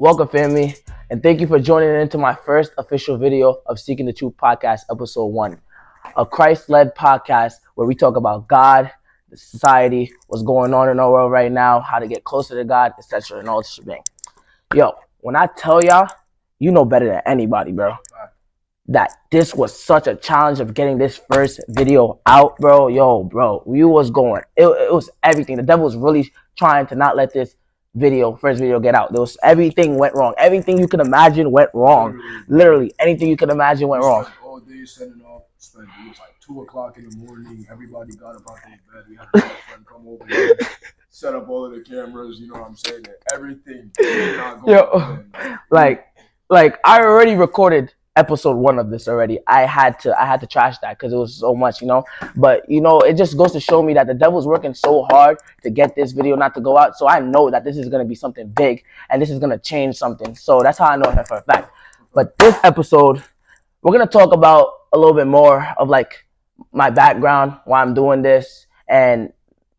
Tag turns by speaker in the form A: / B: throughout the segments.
A: Welcome, family, and thank you for joining into my first official video of Seeking the Truth podcast, episode 1, a Christ-led podcast where we talk about God, the society, what's going on in our world right now, how to get closer to God, etc., and all this shebang. Yo, when I tell y'all, you know better than anybody, bro, that this was such a challenge of getting this first video out, bro. Yo, bro, we was going. It was everything. The devil was really trying to not let this first video get out. There was everything went wrong. Everything you could imagine went wrong. Literally, anything you could imagine went wrong.
B: All day setting up. It was like 2 o'clock in the morning. Everybody got up out their bed. We had a girlfriend come over here, set up all of the cameras. You know what I'm saying? Everything.
A: Yo, like I already recorded episode 1 of this already. I had to trash that because it was so much, but it just goes to show me that the devil's working so hard to get this video not to go out. So I know that this is going to be something big and this is going to change something. So that's how I know that for a fact. But this episode, we're going to talk about a little bit more of like my background, why I'm doing this, and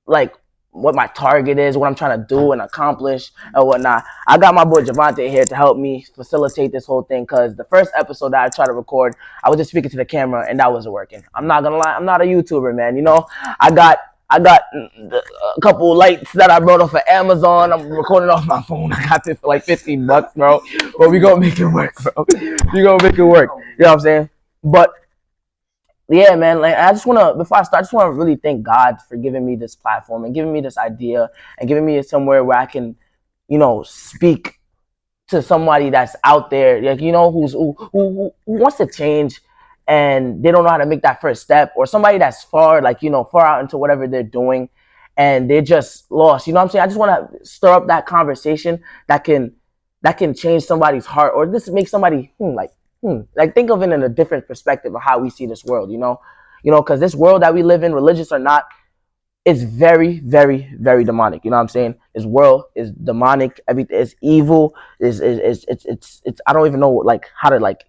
A: like what my target is, what I'm trying to do and accomplish and whatnot. I got my boy Javante here to help me facilitate this whole thing because the first episode that I tried to record, I was just speaking to the camera and that wasn't working. I'm not gonna lie, I'm not a YouTuber, man. I got a couple lights that I brought off of Amazon. I'm recording off my phone. I got this for like $15, bro. But we gonna make it work, bro. We gonna make it work. You know what I'm saying? But yeah, man, like before I start, I just wanna really thank God for giving me this platform and giving me this idea and giving me somewhere where I can, speak to somebody that's out there, like, who wants to change and they don't know how to make that first step, or somebody that's far, like, far out into whatever they're doing and they're just lost. You know what I'm saying? I just wanna stir up that conversation that can change somebody's heart, or this make somebody like think of it in a different perspective of how we see this world, because this world that we live in, religious or not, is very, very, very demonic. You know what I'm saying? This world is demonic. Everything is evil. It's I don't even know like how to like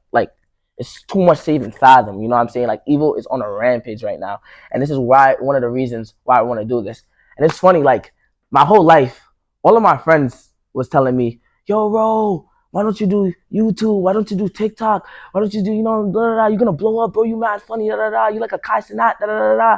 A: it's too much to even fathom. You know what I'm saying? Like evil is on a rampage right now, and this is why one of the reasons why I want to do this. And it's funny, like my whole life, all of my friends was telling me, "Yo, bro, why don't you do YouTube? Why don't you do TikTok? Why don't you do, da, da, da, you're gonna blow up, bro. You mad funny, da da da. You like a Kai Cenat, da da da da."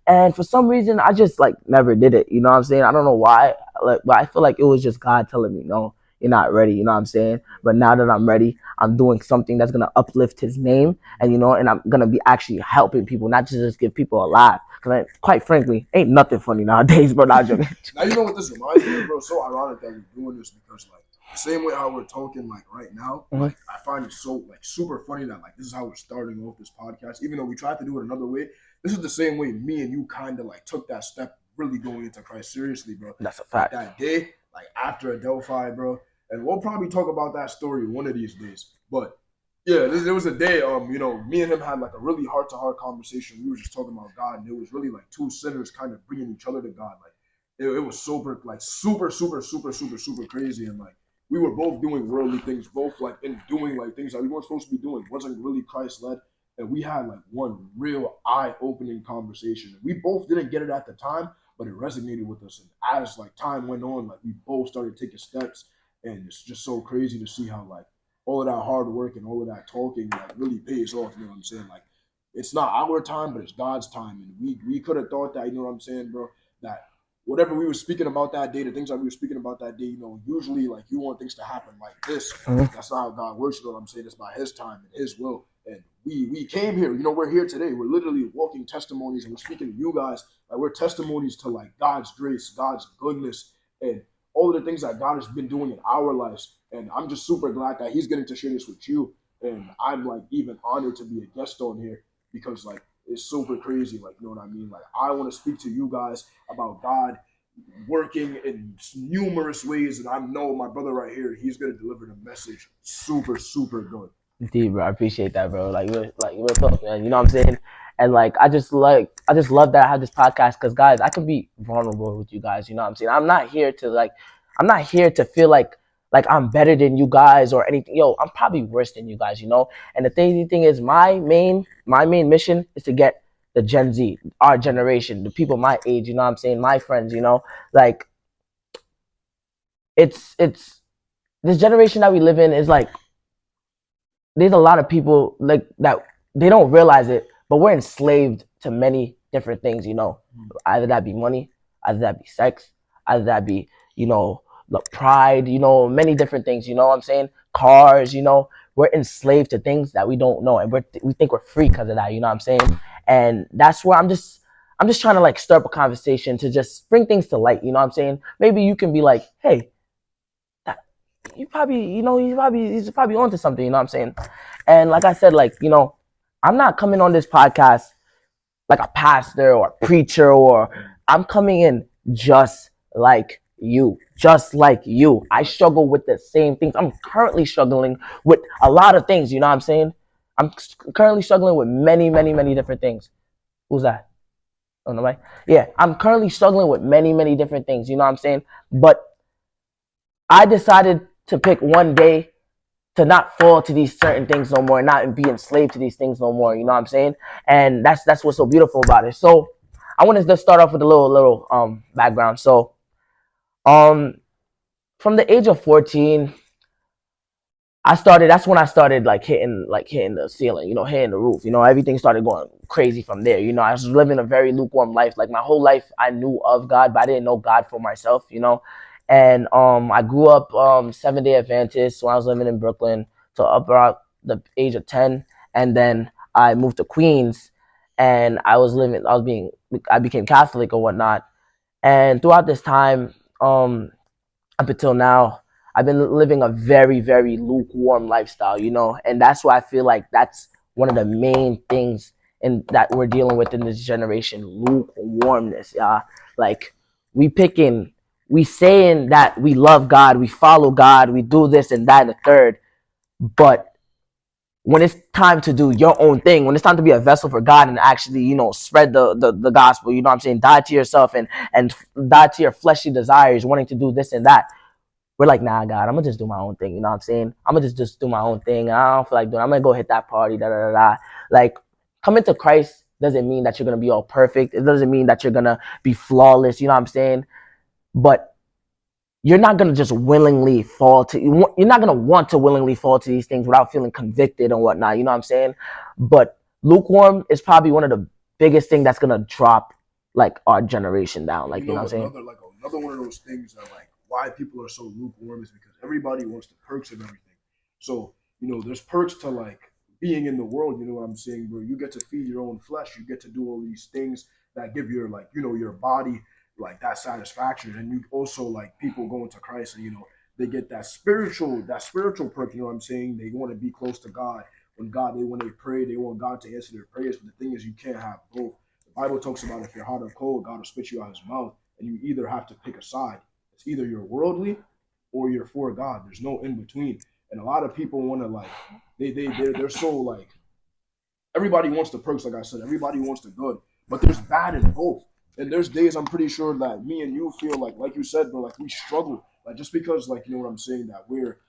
A: And for some reason, I just like never did it. You know what I'm saying? I don't know why. But I feel like it was just God telling me, no, you're not ready. You know what I'm saying? But now that I'm ready, I'm doing something that's gonna uplift His name, and I'm gonna be actually helping people, not just give people a laugh. Because quite frankly, ain't nothing funny nowadays, bro. Not joking.
B: Now you know what this reminds me of, bro? So ironic that we're doing this because like the same way how we're talking like right now, like I find it so like super funny that like this is how we're starting off this podcast. Even though we tried to do it another way, this is the same way me and you kind of like took that step, really going into Christ seriously, bro.
A: That's a fact.
B: Like that day, like after Adelphi, bro, and we'll probably talk about that story one of these days. But yeah, there was a day, me and him had like a really heart to heart conversation. We were just talking about God, and it was really like two sinners kind of bringing each other to God. Like it was super, like super, super, super, super, super crazy, and like we were both doing worldly things, both like in doing like things that we weren't supposed to be doing. Wasn't really Christ led, and we had like one real eye opening conversation. We both didn't get it at the time, but it resonated with us. And as like time went on, like we both started taking steps, and it's just so crazy to see how like all of that hard work and all of that talking like really pays off. You know what I'm saying? Like it's not our time, but it's God's time, and we could have thought that. You know what I'm saying, bro? That whatever we were speaking about that day, the things that we were speaking about that day, usually like you want things to happen like this. That's not how God works. You know what I'm saying? It's by His time and His will. And we came here. We're here today. We're literally walking testimonies, and we're speaking to you guys. Like we're testimonies to like God's grace, God's goodness, and all of the things that God has been doing in our lives. And I'm just super glad that He's getting to share this with you. And I'm like even honored to be a guest on here because like it's super crazy. Like, you know what I mean? Like I want to speak to you guys about God working in numerous ways. And I know my brother right here, he's going to deliver the message super, super good.
A: Indeed, bro. I appreciate that, bro. We're talk, man. You know what I'm saying? And like, I just love that I have this podcast because, guys, I can be vulnerable with you guys. You know what I'm saying? I'm not here to feel like I'm better than you guys or anything. Yo, I'm probably worse than you guys. And the thing is, my main mission is to get the Gen Z, our generation, the people my age. You know what I'm saying? My friends. Like, it's this generation that we live in is like there's a lot of people like that they don't realize it, but we're enslaved to many different things. Either that be money, either that be sex, either that be the pride. Many different things. You know what I'm saying? Cars. We're enslaved to things that we don't know, and we think we're free because of that. You know what I'm saying? And that's where I'm just trying to like stir up a conversation to just bring things to light. You know what I'm saying? Maybe you can be like, hey, you probably, he's probably onto something, you know what I'm saying? And like I said, like, I'm not coming on this podcast like a pastor or a preacher or I'm coming in just like you. Just like you. I struggle with the same things. I'm currently struggling with a lot of things, you know what I'm saying? I'm currently struggling with many, many, many different things. Who's that? Oh, nobody? Yeah, I'm currently struggling with many, many different things, you know what I'm saying? But I decided to pick one day to not fall to these certain things no more, not be enslaved to these things no more. You know what I'm saying? And that's what's so beautiful about it. So I want to just start off with a little background. So um from the age of 14, that's when I started like hitting the ceiling, hitting the roof. Everything started going crazy from there. I was living a very lukewarm life. Like my whole life I knew of God, but I didn't know God for myself. And I grew up 7-day Adventist when I was living in Brooklyn till about the age of 10. And then I moved to Queens and I became Catholic or whatnot. And throughout this time, up until now, I've been living a very, very lukewarm lifestyle. And that's why I feel like that's one of the main things in that we're dealing with in this generation, lukewarmness. Yeah, like we picking, we saying that we love God, we follow God, we do this and that and the third, but when it's time to do your own thing, when it's time to be a vessel for God and actually, spread the gospel, you know what I'm saying, die to yourself and die to your fleshly desires, wanting to do this and that, we're like, nah, God, I'm gonna just do my own thing. You know what I'm saying? I'm gonna just do my own thing. I don't feel like doing. I'm gonna go hit that party. Da da da da. Like coming to Christ doesn't mean that you're gonna be all perfect. It doesn't mean that you're gonna be flawless. You know what I'm saying? But you're not gonna just willingly fall to. You're not gonna want to willingly fall to these things without feeling convicted and whatnot. You know what I'm saying? But lukewarm is probably one of the biggest thing that's gonna drop like our generation down. Like you know what I'm saying?
B: Another one of those things that like why people are so lukewarm is because everybody wants the perks of everything. So there's perks to like being in the world. You know what I'm saying, bro? You get to feed your own flesh. You get to do all these things that give your like your body like that satisfaction, and you also like people going to Christ and they get that spiritual perk. You know what I'm saying? They want to be close to God. When they pray, they want God to answer their prayers. But the thing is, you can't have both. The Bible talks about if you're hot or cold, God will spit you out His mouth, and you either have to pick a side. It's either you're worldly or you're for God. There's no in between. And a lot of people want to like they're so like everybody wants the perks, like I said. Everybody wants the good, but there's bad in both. And there's days I'm pretty sure that me and you feel like you said, bro, like we struggle. Like just because, like what I'm saying, that we're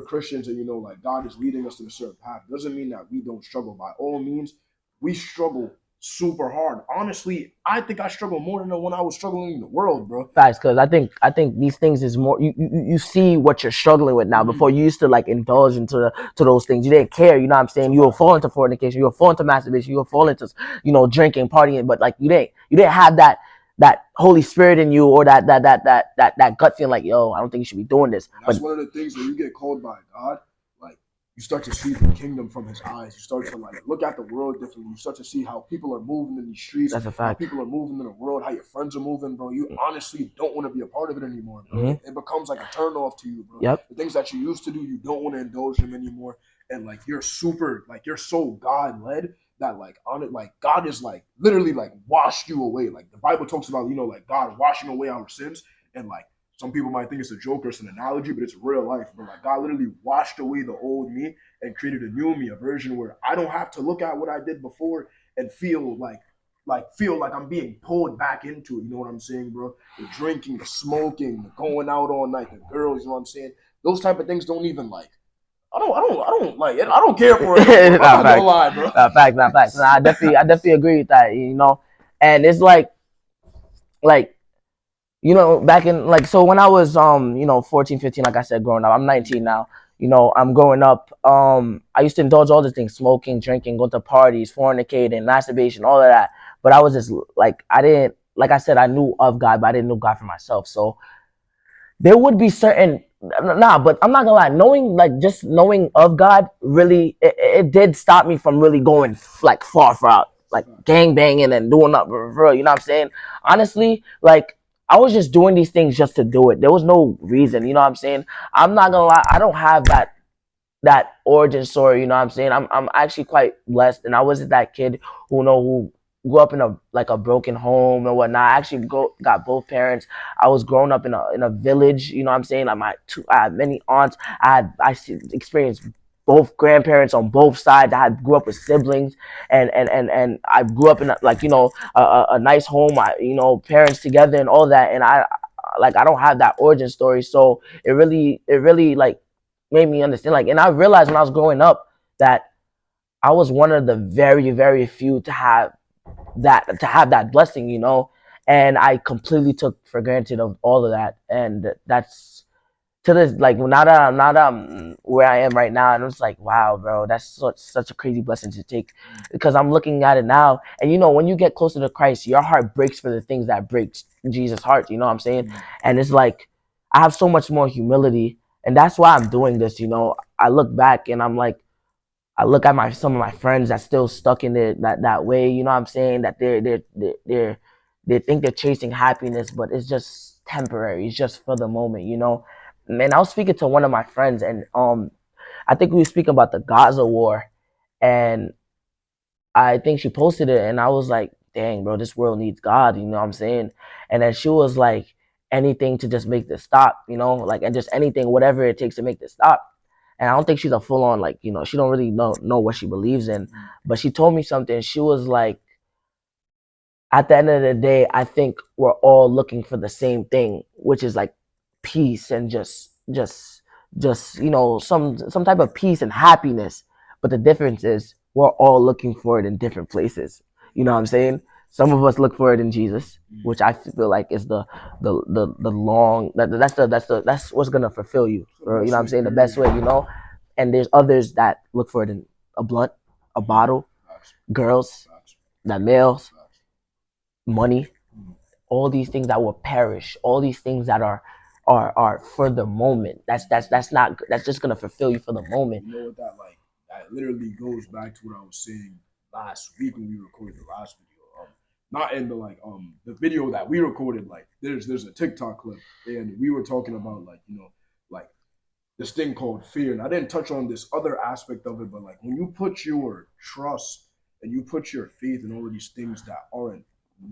B: Christians and like God is leading us to a certain path doesn't mean that we don't struggle. By all means, we struggle super hard. Honestly, I think I struggle more than when I was struggling in the world, bro.
A: Facts, because I think these things is more you see what you're struggling with now. Before you used to like indulge to those things, you didn't care. You know what I'm saying? You will fall into fornication, you will fall into masturbation, you will fall into drinking, partying, but like you didn't have that Holy Spirit in you or that gut feeling like, yo, I don't think you should be doing this.
B: That's one of the things when you get called by God, like you start to see the kingdom from His eyes. You start to like look at the world differently. You start to see how people are moving in the streets,
A: That's a
B: how
A: fact.
B: people are moving in the world, how your friends are moving, bro. You honestly don't want to be a part of it anymore, bro.
A: Mm-hmm.
B: It becomes like a turn off to you, bro.
A: Yep.
B: The things that you used to do, you don't want to indulge them anymore. And like you're so God led that like on it, like God is like literally like washed you away. Like the Bible talks about, like God washing away our sins, and like some people might think it's a joke or it's an analogy, but it's real life. But like God literally washed away the old me and created a new me, a version where I don't have to look at what I did before and feel like I'm being pulled back into it. You know what I'm saying, bro? The drinking, the smoking, the going out all night, the girls. You know what I'm saying? Those type of things don't even like. I don't like it. I don't care for it anymore. I'm not gonna lie, bro.
A: Not facts. Nah, I definitely agree with that. And it's like back in like so when I was 14, 15, like I said, growing up. I'm 19 now. I'm growing up. I used to indulge all these things: smoking, drinking, going to parties, fornicating, masturbation, all of that. But I was just like I didn't like I said I knew of God, but I didn't know God for myself. So there would be certain but I'm not gonna lie, just knowing of God really it did stop me from really going like far out, like gang banging and doing up for real, you know what I'm saying? Honestly, like I was just doing these things just to do it. There was no reason, you know what I'm saying? I'm not gonna lie, I don't have that origin story, you know what I'm saying? I'm actually quite blessed, and I wasn't that kid who grew up in a broken home and whatnot. I actually got both parents. I was growing up in a village, you know what I'm saying? Like I had many aunts. Experienced both grandparents on both sides. Grew up with siblings, and I grew up in a nice home. Parents together and all that. And I don't have that origin story, so it really like made me understand. Like, and I realized when I was growing up that I was one of the very, very few to have that blessing, and I completely took for granted of all of that. And that's to this, like, now that I'm where I am right now, and it's like, wow, bro, that's such a crazy blessing to take, because I'm looking at it now, and when you get closer to Christ, your heart breaks for the things that breaks Jesus' heart. You know what I'm saying? And it's like I have so much more humility, and that's why I'm doing this. I look back and I'm like, I look at my some of my friends that still stuck in that way. You know what I'm saying? That they think they're chasing happiness, but it's just temporary. It's just for the moment. And I was speaking to one of my friends, and I think we were speaking about the Gaza war, and I think she posted it, and I was like, dang, bro, this world needs God. You know what I'm saying? And then she was like, anything to just make this stop. Like, and just anything, whatever it takes to make this stop. And I don't think she's a full on, like, she don't really know what she believes in, but she told me something. She was like, at the end of the day, I think we're all looking for the same thing, which is like peace, and just some type of peace and happiness. But the difference is we're all looking for it in different places. You know what I'm saying? Some of us look for it in Jesus, which I feel like is the long that's what's gonna fulfill you. Or, you know what I'm saying? The best way. And there's others that look for it in a blunt, a bottle, girls, that males, money, all these things that will perish, all these things that are for the moment. That's just gonna fulfill you for the moment.
B: You know what that literally goes back to what I was saying last week when we recorded the last video. Not in the video that we recorded. Like, there's a TikTok clip, and we were talking about, like, like this thing called fear. And I didn't touch on this other aspect of it, but like when you put your trust and you put your faith in all of these things that aren't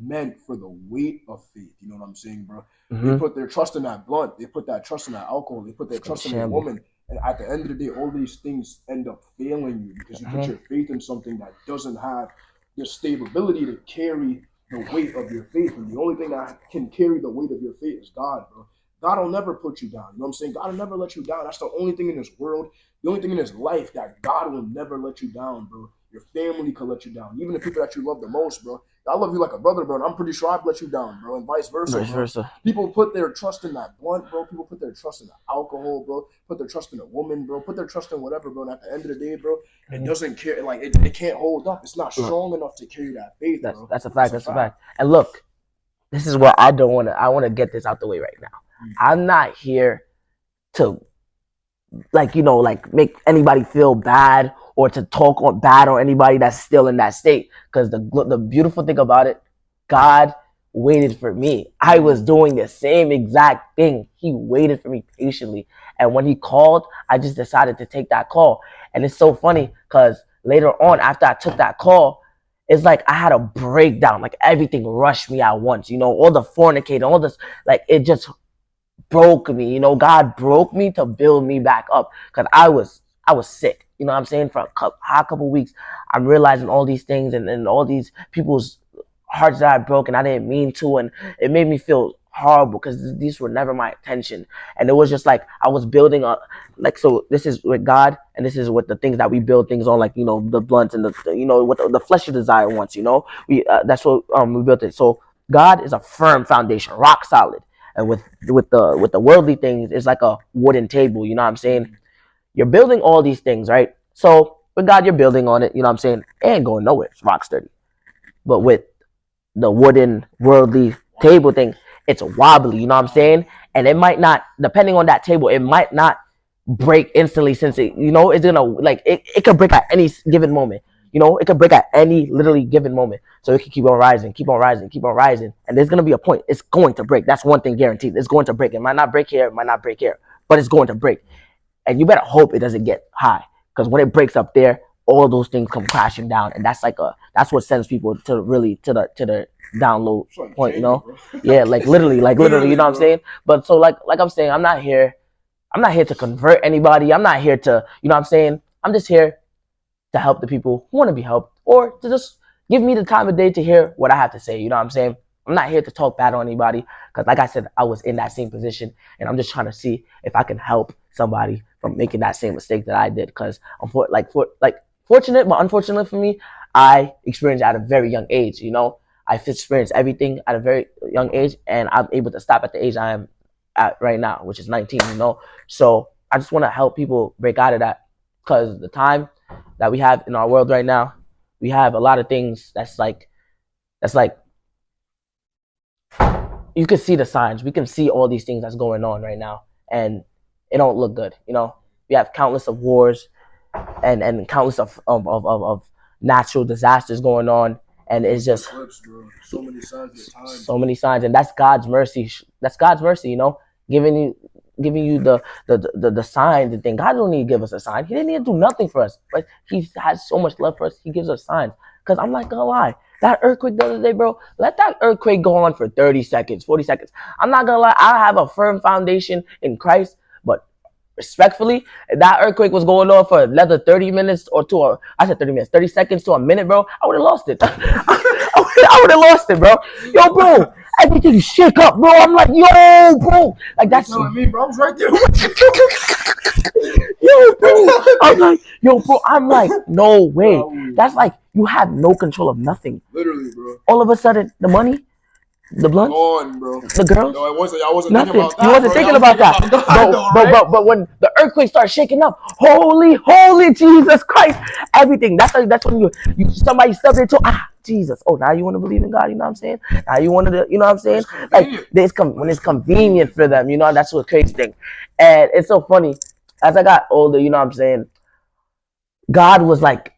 B: meant for the weight of faith, you know what I'm saying, bro? They put their trust in that blunt, they put that trust in that alcohol, they put their trust in a woman. And at the end of the day, all these things end up failing you because you put your faith in something that doesn't have the stability to carry the weight of your faith. And the only thing that can carry the weight of your faith is God, bro. God will never put you down. You know what I'm saying? God will never let you down. That's the only thing in this world, the only thing in this life that God will never let you down, bro. Your family could let you down. Even the people that you love the most, bro. I love you like a brother, bro, and I'm pretty sure I've let you down, bro, and vice versa,
A: Vice
B: bro.
A: versa.
B: People put their trust in that blunt, bro. People put their trust in the alcohol, bro. Put their trust in a woman, bro. Put their trust in whatever, bro. And at the end of the day, bro, it doesn't care. Like, it can't hold up. It's not strong enough to carry that faith, bro.
A: That's a fact. That's a fact. And look, this is what I don't want to. I want to get this out the way right now. I'm not here to make anybody feel bad, or to talk on bad on anybody that's still in that state. Because the beautiful thing about it, God waited for me. I was doing the same exact thing. He waited for me patiently, and when he called, I just decided to take that call. And it's so funny because later on, after I took that call, it's like I had a breakdown. Like, everything rushed me at once. All the fornicating, all this, like, it just broke me. God broke me to build me back up, because I was sick. You know what I'm saying? For a couple weeks, I'm realizing all these things, and all these people's hearts that I broke, and I didn't mean to, and it made me feel horrible because these were never my intention. And it was just like I was building a, like, so this is with God, and this is with the things that we build things on, like, the blunts, and what the fleshy desire wants. We that's what we built it. So God is a firm foundation, rock solid. And with the worldly things, it's like a wooden table. You know what I'm saying? You're building all these things, right? So with God, you're building on it. You know what I'm saying? It ain't going nowhere. It's rock sturdy. But with the wooden worldly table thing, it's wobbly. You know what I'm saying? And it might not, depending on that table, it might not break instantly since it, it's gonna like it could break at any given moment. It could break at any literally given moment. So it can keep on rising, keep on rising, keep on rising, and there's gonna be a point. It's going to break. That's one thing guaranteed. It's going to break. It might not break here, it might not break here, but it's going to break. And you better hope it doesn't get high, because when it breaks up there, all those things come crashing down, and that's what sends people to really to the download
B: like
A: point.
B: Jenga, bro.
A: Yeah, like literally, you know what I'm
B: bro.
A: saying. But so like I'm saying, I'm not here to convert anybody. I'm not here to, what I'm saying. I'm just here to help the people who want to be helped, or to just give me the time of day to hear what I have to say. You know what I'm saying? I'm not here to talk bad on anybody, because, like I said, I was in that same position, and I'm just trying to see if I can help somebody from making that same mistake that I did. Because fortunate, but unfortunately for me, I experienced at a very young age. I've experienced everything at a very young age, and I'm able to stop at the age I am at right now, which is 19. So I just want to help people break out of that, because the time that we have in our world right now, we have a lot of things that's like you can see the signs. We can see all these things that's going on right now, and it don't look good. We have countless of wars, and countless of natural disasters going on, and it's just
B: Eclipse, bro. So many signs of the times,
A: so
B: bro.
A: many signs, and that's God's mercy. That's God's mercy, giving you the signs and thing. God don't need to give us a sign. He didn't need to do nothing for us, but He has so much love for us. He gives us signs. Because I'm not gonna lie, that earthquake the other day, bro. Let that earthquake go on for 30 seconds, 40 seconds. I'm not gonna lie. I have a firm foundation in Christ, but respectfully, if that earthquake was going on for another 30 minutes or I said 30 minutes, 30 seconds to a minute, bro, I would have lost it. I would have lost it, bro. Yo, bro, everything shook up, bro. I'm like, yo, bro. Like,
B: You're
A: that's
B: telling me, bro. I was right there.
A: yo, bro. I'm like, yo, bro. I'm like, no way.
B: No,
A: That's like you have no control of nothing.
B: literally, bro.
A: All of a sudden, the money, the blunts,
B: Gone, bro.
A: the girls,
B: No, I wasn't. I wasn't thinking
A: nothing.
B: about
A: You
B: that,
A: wasn't
B: bro. I
A: thinking
B: was
A: about
B: thinking
A: that.
B: about God,
A: But
B: though,
A: but
B: right?
A: but but when the earthquake starts shaking up, holy Jesus Christ, everything. That's when you somebody stub their toe. Jesus. Oh, now you want to believe in God, you know what I'm saying? Now you want to, you know what I'm
B: When
A: saying?
B: it's
A: Like
B: convenient.
A: when it's convenient for them, that's what crazy thing. And it's so funny. As I got older, you know what I'm saying? God was like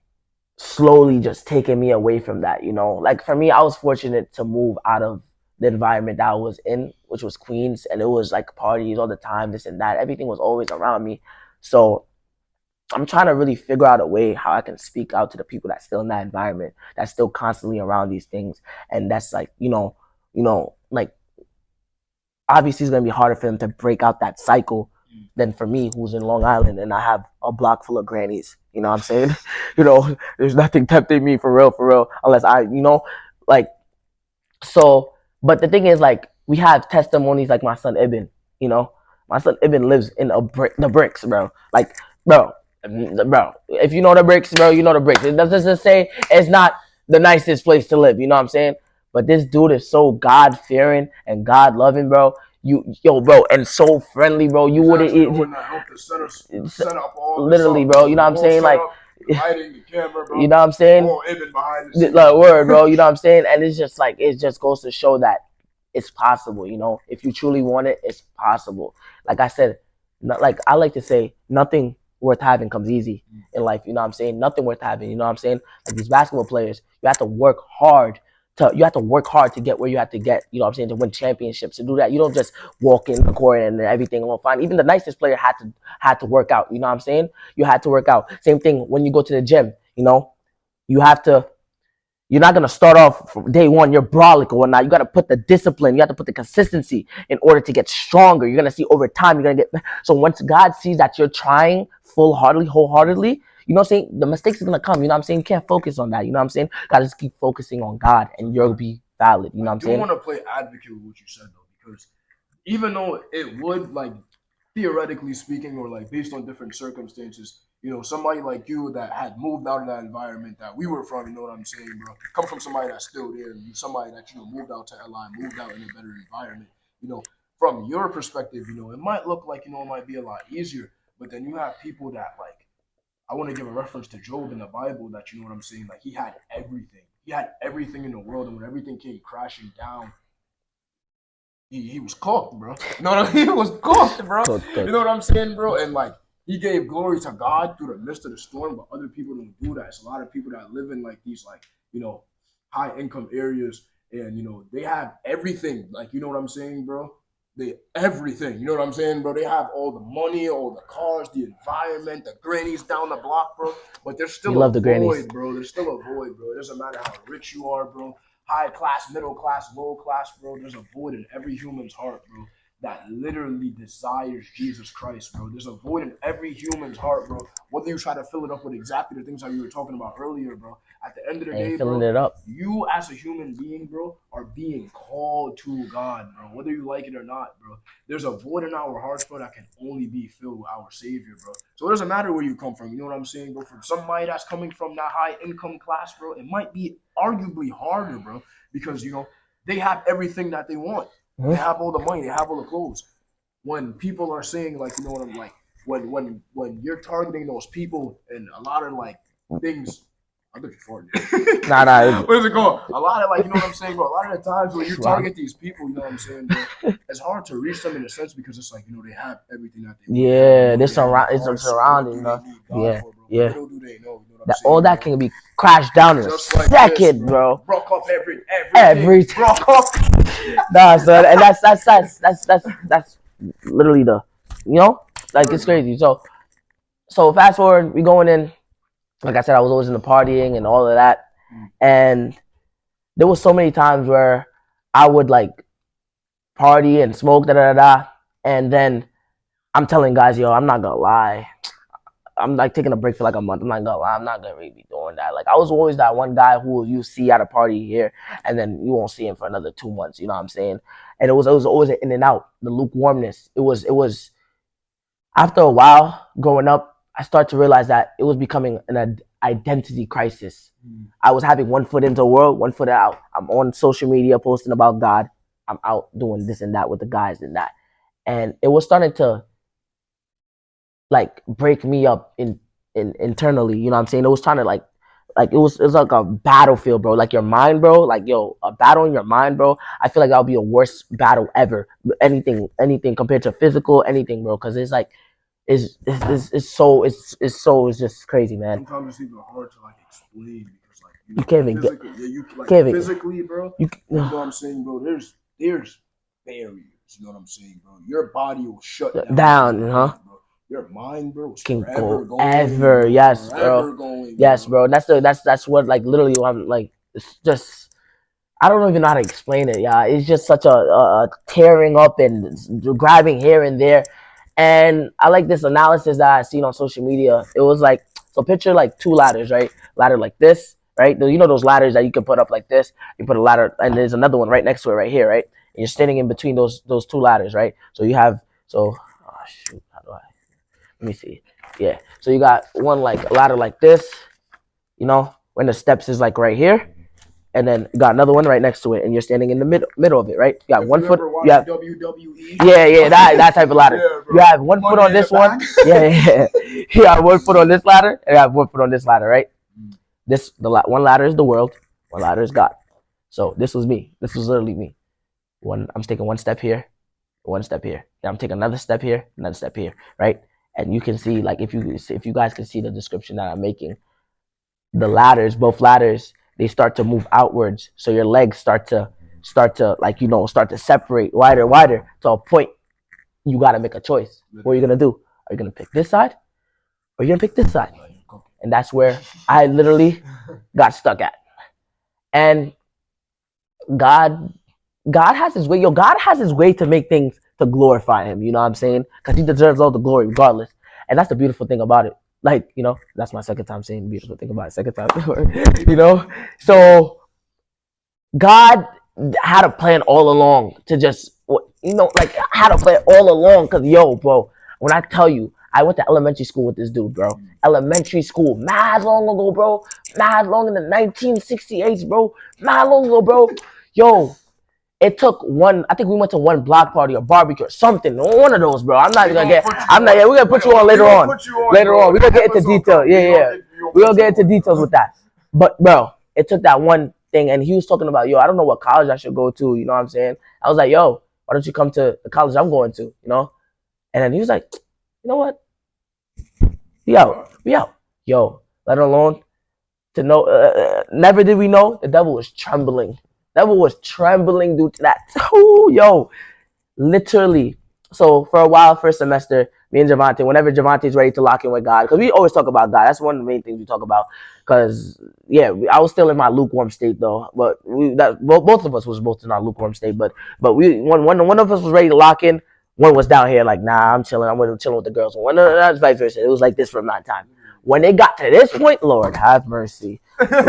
A: slowly just taking me away from that. Like for me, I was fortunate to move out of the environment that I was in, which was Queens, and it was like parties all the time, this and that. Everything was always around me. So I'm trying to really figure out a way how I can speak out to the people that's still in that environment, that's still constantly around these things, and that's like, like obviously it's gonna be harder for them to break out that cycle than for me, who's in Long Island and I have a block full of grannies. You know what I'm saying? There's nothing tempting me for real, unless like so. But the thing is, like, we have testimonies like my son Ibn. You know, my son Ibn lives in the bricks, bro. Like, bro, bro. If you know the bricks, bro, you know the bricks. It doesn't say it's not the nicest place to live. You know what I'm saying? But this dude is so God fearing and God loving, bro. Yo, bro, and so friendly, bro. You
B: He's
A: wouldn't
B: actually the one
A: even
B: that helped us set up all this
A: literally,
B: up,
A: bro.
B: bro.
A: You know
B: The
A: what I'm
B: whole
A: saying? Like,
B: setup, the lighting, the camera,
A: you
B: bro.
A: know what I'm saying?
B: All even behind the scenes,
A: Like,
B: bro.
A: word, bro. You know what I'm saying? And it's just like it just goes to show that it's possible. If you truly want it, it's possible. Like I said, like I like to say, nothing worth having comes easy in life. You know what I'm saying? Nothing worth having. You know what I'm saying? Like these basketball players, you have to work hard to get where you have to get. You know what I'm saying? To win championships, to do that, you don't just walk in the court and everything will fine. Even the nicest player had to work out. You know what I'm saying? You had to work out. Same thing when you go to the gym. You have to you're not gonna start off from day one. You're brolic or whatnot. You gotta put the discipline. You have to put the consistency in order to get stronger. You're gonna see over time. You're gonna get so once God sees that you're trying wholeheartedly. You know what I'm saying? The mistakes are gonna come. You know what I'm saying? You can't focus on that. You know what I'm saying? Gotta just keep focusing on God, and you'll be valid. You know
B: I
A: what I'm
B: do
A: saying?
B: want to play advocate with what you said though, because even though it would like theoretically speaking or like based on different circumstances, somebody like you that had moved out of that environment that we were from, you know what I'm saying, bro? Come from somebody that's still there, and somebody that moved out to LI, moved out in a better environment. You know, from your perspective, it might look like, it might be a lot easier. But then you have people that, like, I want to give a reference to Job in the Bible, that, you know what I'm saying? Like, he had everything. He had everything in the world. And when everything came crashing down, he was cooked, bro. No, he was cooked, bro. You know what I'm saying, bro? And like, he gave glory to God through the midst of the storm, but other people don't do that. It's a lot of people that live in like these, like, high income areas, and they have everything. Like, you know what I'm saying, bro? They everything. You know what I'm saying, bro? They have all the money, all the cars, the environment, the grannies down the block, bro. But there's
A: You
B: still a
A: love the grannies.
B: void, bro. There's still a void, bro. It doesn't matter how rich you are, bro. High class, middle class, low class, bro. There's a void in every human's heart, bro, that literally desires Jesus Christ, bro. There's a void in every human's heart, bro. Whether you try to fill it up with exactly the things that you were talking about earlier, bro. At the end of the day,
A: Ain't filling
B: bro,
A: it up.
B: you as a human being, bro, are being called to God, bro. Whether you like it or not, bro. There's a void in our hearts, bro, that can only be filled with our Savior, bro. So it doesn't matter where you come from. You know what I'm saying, bro? From somebody that's coming from that high income class, bro, it might be arguably harder, bro, because they have everything that they want. They have all the money. They have all the clothes. When people are saying, like, what I'm like, when you're targeting those people and a lot of like things. I think you're farting.
A: Nah.
B: What is it called? A lot of, like, you know what I'm saying, bro? A lot of the times when you target these people, you know what I'm saying, bro, it's hard to reach them in a sense because it's like, they have everything that they want.
A: Yeah, it's a surrounding, huh? Yeah, yeah.
B: Little do they know, what I'm
A: That
B: saying,
A: all that
B: bro?
A: can be crashed down in
B: Just
A: a
B: like
A: second,
B: this,
A: bro.
B: Broke up
A: Everything.
B: Broke up.
A: Nah, son, and that's literally the, like, it's crazy. So fast forward, we going in. Like I said, I was always in the partying and all of that, and there was so many times where I would like party and smoke, and then I'm telling guys, yo, I'm not gonna lie, I'm like taking a break for like a month. I'm not gonna lie, I'm not gonna really be doing that. Like, I was always that one guy who you see at a party here, and then you won't see him for another 2 months. You know what I'm saying? And it was always an in and out, the lukewarmness. It was after a while growing up, I started to realize that it was becoming an identity crisis. I was having one foot into the world, one foot out. I'm on social media posting about God. I'm out doing this and that with the guys and that. And it was starting to like break me up in internally. You know what I'm saying? It was trying to like it was like a battlefield, bro. Like your mind, bro. Like, yo, a battle in your mind, bro. I feel like that would be a worst battle ever. Anything compared to physical, anything, bro. Because it's like it's just crazy, man.
B: Sometimes it's even hard to like explain because, like,
A: You can't even
B: physically, you like
A: can't even,
B: physically, bro. You know what I'm saying, bro? There's barriers. You know what I'm saying, bro? Your body will shut down,
A: huh?
B: bro. Your mind, bro, is
A: Can
B: forever
A: go
B: going,
A: ever,
B: bro,
A: yes,
B: forever
A: bro.
B: going,
A: Yes,
B: bro.
A: bro. That's what, like, literally what I'm like. It's just, I don't even know how to explain it. Yeah, it's just such a tearing up and grabbing here and there. And I like this analysis that I seen on social media. It was like, so picture like two ladders, right? Ladder like this, right? You know those ladders that you can put up like this. You put a ladder, and there's another one right next to it, right here, right? And you're standing in between those two ladders, right? So you have oh shoot, how do I? Let me see. Yeah. So you got one like a ladder like this, when the steps is like right here, and then you got another one right next to it, and you're standing in the middle of it, right? You got
B: If
A: one
B: you
A: foot.
B: ever
A: You have
B: WWE,
A: yeah, that type of ladder.
B: yeah, bro.
A: You have one foot
B: Money
A: on
B: in the
A: this one.
B: back.
A: Yeah. You have one foot on this ladder, and you have one foot on this ladder, right? One ladder is the world, one ladder is God. So this was me. This was literally me. I'm taking one step here, one step here. Then I'm taking another step here, another step here, right? And you can see, like, if you guys can see the description that I'm making, the ladders, both ladders, they start to move outwards. So your legs start to like, start to separate wider to a point. You got to make a choice. What are you gonna do? Are you gonna pick this side, or are you gonna pick this side? And that's where I literally got stuck at. And God, God has His way. Yo, God has His way to make things to glorify Him. You know what I'm saying? Because He deserves all the glory, regardless. And that's the beautiful thing about it. Like, that's my second time saying beautiful thing about it. Second time, So God had a plan all along to just, like, had a plan all along. Cause yo, bro, when I tell you, I went to elementary school with this dude, bro. Elementary school, mad long ago, bro. Mad long in the 1968s, bro. Mad long ago, bro. Yo, It took one. I think we went to one block party or barbecue or something. One of those, bro. I'm not
B: We
A: gonna
B: gonna
A: get.
B: put you
A: I'm not.
B: on.
A: Yeah, we're gonna put
B: Wait,
A: you on
B: we
A: later
B: gonna
A: on.
B: put you on,
A: Later
B: bro.
A: on, we're
B: When
A: gonna
B: the
A: get into
B: episode
A: detail.
B: come,
A: Yeah, yeah.
B: we gonna
A: We're
B: put
A: gonna
B: you
A: get into
B: on,
A: details
B: bro.
A: with that. But bro, it took that one thing, and he was talking about, yo, I don't know what college I should go to. You know what I'm saying? I was like, yo, why don't you come to the college I'm going to? You know? And then he was like, you know what? We out.
B: What?
A: We out. Yo, let alone to know. Never did we know the devil was trembling. Devil was trembling due to that. Ooh, yo, literally. So for a while, first semester, me and Javante, whenever Javante's ready to lock in with God, because we always talk about God. That's one of the main things we talk about. Because yeah, I was still in my lukewarm state though, but both of us was both in our lukewarm state. But we one of us was ready to lock in. One was down here like, nah, I'm chilling. I'm chilling with the girls. One that's vice versa. It was like this from that time. When they got to this point, Lord have mercy,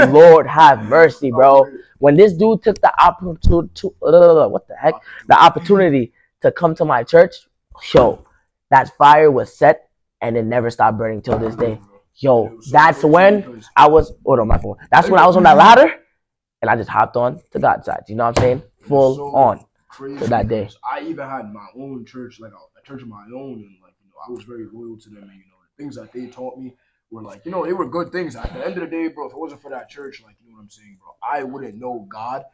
A: Lord have mercy, bro. When this dude took the opportunity, what the heck, the opportunity to come to my church, yo, that fire was set and it never stopped burning till this day. Yo, that's when I was. Oh no, my phone. That's when I was on that ladder and I just hopped on to God's side. You know what I'm saying? Full on
B: Crazy
A: to that day.
B: I even had my own church, like a church of my own, and like I was very loyal to them, and the things that they taught me were like they were good things. At the end of the day, bro, if it wasn't for that church, like what I'm saying, bro, I wouldn't know God.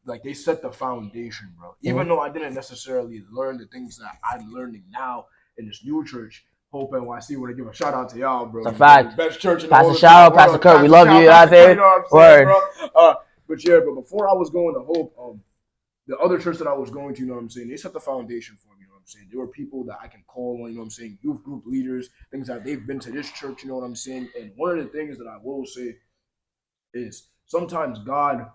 B: Like they set the foundation, bro. Even though I didn't necessarily learn the things that I'm learning now in this new church, Hope NYC. Want to give a shout out to y'all, bro.
A: It's a fact.
B: Best church in the
A: Pastor
B: whole entire
A: Shower, Pastor
B: world.
A: Kurt, we love you. You know what I'm
B: You
A: saying?
B: know what I'm saying,
A: Word.
B: bro? But yeah, but before I was going to Hope, the other church that I was going to, you know what I'm saying, they set the foundation for me, you know what I'm saying? There were people that I can call on, you know what I'm saying, youth group leaders, things that they've been to this church, you know what I'm saying? And one of the things that I will say is sometimes God